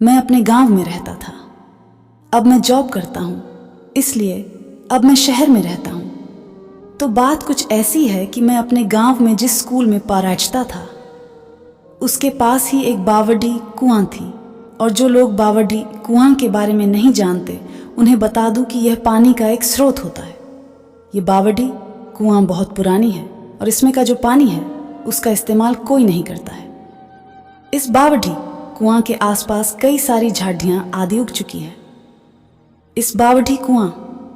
मैं अपने गांव में रहता था। अब मैं जॉब करता हूँ, इसलिए अब मैं शहर में रहता हूँ। तो बात कुछ ऐसी है कि मैं अपने गांव में जिस स्कूल में पढ़ता था, उसके पास ही एक बावड़ी कुआं थी। और जो लोग बावड़ी कुआं के बारे में नहीं जानते, उन्हें बता दूं कि यह पानी का एक स्रोत होता है। ये बावड़ी कुआं बहुत पुरानी है और इसमें का जो पानी है उसका इस्तेमाल कोई नहीं करता है। इस बावड़ी कुआं के आसपास कई सारी झाड़ियां आदि उग चुकी है। इस बावड़ी कुआं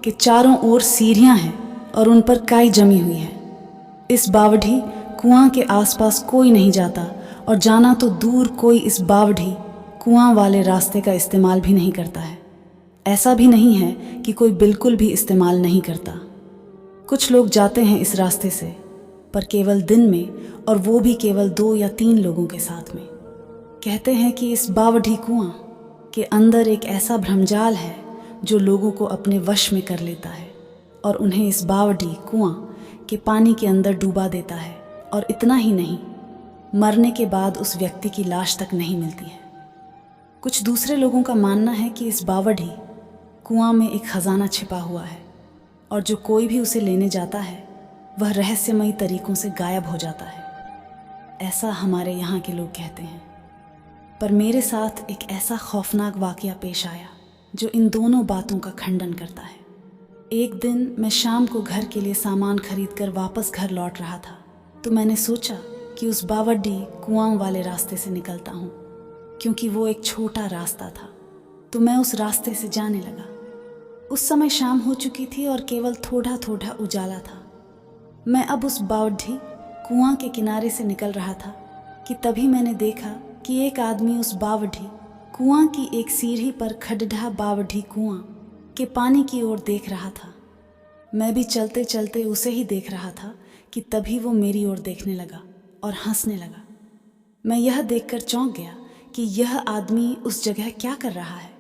के चारों ओर सीढ़ियां हैं और उन पर काई जमी हुई है। इस बावड़ी कुआं के आसपास कोई नहीं जाता और जाना तो दूर कोई इस बावड़ी कुआं वाले रास्ते का इस्तेमाल भी नहीं करता है। ऐसा भी नहीं है कि कोई बिल्कुल भी इस्तेमाल नहीं करता। कुछ लोग जाते हैं इस रास्ते से, पर केवल दिन में, और वो भी केवल 2 या 3 लोगों के साथ में। कहते हैं कि इस बावड़ी कुआं के अंदर एक ऐसा भ्रमजाल है जो लोगों को अपने वश में कर लेता है और उन्हें इस बावड़ी कुआं के पानी के अंदर डूबा देता है। और इतना ही नहीं, मरने के बाद उस व्यक्ति की लाश तक नहीं मिलती है। कुछ दूसरे लोगों का मानना है कि इस बावड़ी कुआं में एक खजाना छिपा हुआ है और जो कोई भी उसे लेने जाता है वह रहस्यमयी तरीकों से गायब हो जाता है। ऐसा हमारे यहाँ के लोग कहते हैं। पर मेरे साथ एक ऐसा खौफनाक वाकया पेश आया जो इन दोनों बातों का खंडन करता है। एक दिन मैं शाम को घर के लिए सामान खरीदकर वापस घर लौट रहा था, तो मैंने सोचा कि उस बावड़ी कुआं वाले रास्ते से निकलता हूँ, क्योंकि वो एक छोटा रास्ता था। तो मैं उस रास्ते से जाने लगा। उस समय शाम हो चुकी थी और केवल थोड़ा थोड़ा उजाला था। मैं अब उस बावड़ी कुआं के किनारे से निकल रहा था कि तभी मैंने देखा कि एक आदमी उस बावड़ी कुआं की एक सीढ़ी पर खड्डा बावड़ी कुआं के पानी की ओर देख रहा था। मैं भी चलते चलते उसे ही देख रहा था कि तभी वो मेरी ओर देखने लगा और हंसने लगा। मैं यह देखकर चौंक गया कि यह आदमी उस जगह क्या कर रहा है।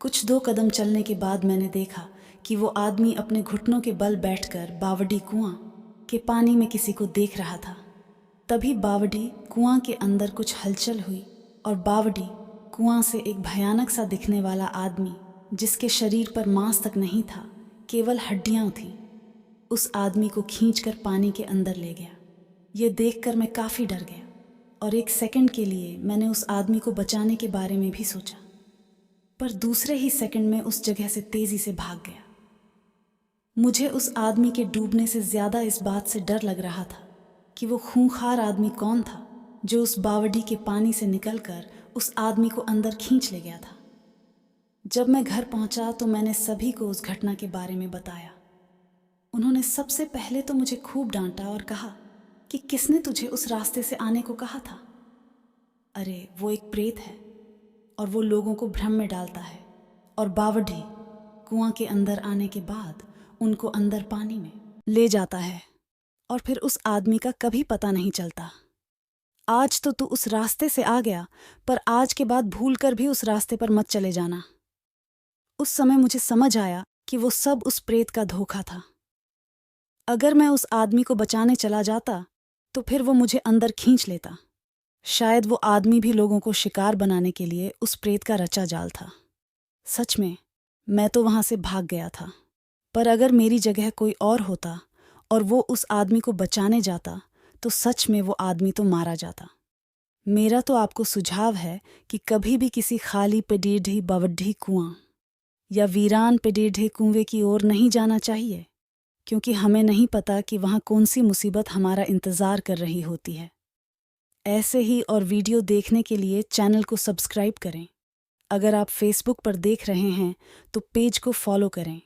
कुछ 2 कदम चलने के बाद मैंने देखा कि वो आदमी अपने घुटनों के बल बैठकर बावड़ी कुआं के पानी में किसी को देख रहा था। तभी बावड़ी कुआं के अंदर कुछ हलचल हुई और बावड़ी कुआं से एक भयानक सा दिखने वाला आदमी, जिसके शरीर पर मांस तक नहीं था, केवल हड्डियां थीं, उस आदमी को खींचकर पानी के अंदर ले गया। ये देखकर मैं काफ़ी डर गया और 1 सेकंड के लिए मैंने उस आदमी को बचाने के बारे में भी सोचा, पर दूसरे ही सेकंड में उस जगह से तेजी से भाग गया। मुझे उस आदमी के डूबने से ज़्यादा इस बात से डर लग रहा था कि वो खूंखार आदमी कौन था जो उस बावड़ी के पानी से निकलकर उस आदमी को अंदर खींच ले गया था। जब मैं घर पहुंचा तो मैंने सभी को उस घटना के बारे में बताया। उन्होंने सबसे पहले तो मुझे खूब डांटा और कहा कि किसने तुझे उस रास्ते से आने को कहा था। अरे, वो एक प्रेत है और वो लोगों को भ्रम में डालता है और बावड़ी कुआं के अंदर आने के बाद उनको अंदर पानी में ले जाता है और फिर उस आदमी का कभी पता नहीं चलता। आज तो तू उस रास्ते से आ गया, पर आज के बाद भूलकर भी उस रास्ते पर मत चले जाना। उस समय मुझे समझ आया कि वो सब उस प्रेत का धोखा था। अगर मैं उस आदमी को बचाने चला जाता तो फिर वो मुझे अंदर खींच लेता। शायद वो आदमी भी लोगों को शिकार बनाने के लिए उस प्रेत का रचा जाल था। सच में मैं तो वहां से भाग गया था, पर अगर मेरी जगह कोई और होता और वो उस आदमी को बचाने जाता तो सच में वो आदमी तो मारा जाता। मेरा तो आपको सुझाव है कि कभी भी किसी खाली पेडीढ़ी बावड़ी कुआं या वीरान पेडीढ़े कुएं की ओर नहीं जाना चाहिए, क्योंकि हमें नहीं पता कि वहाँ कौन सी मुसीबत हमारा इंतज़ार कर रही होती है। ऐसे ही और वीडियो देखने के लिए चैनल को सब्सक्राइब करें। अगर आप फेसबुक पर देख रहे हैं तो पेज को फॉलो करें।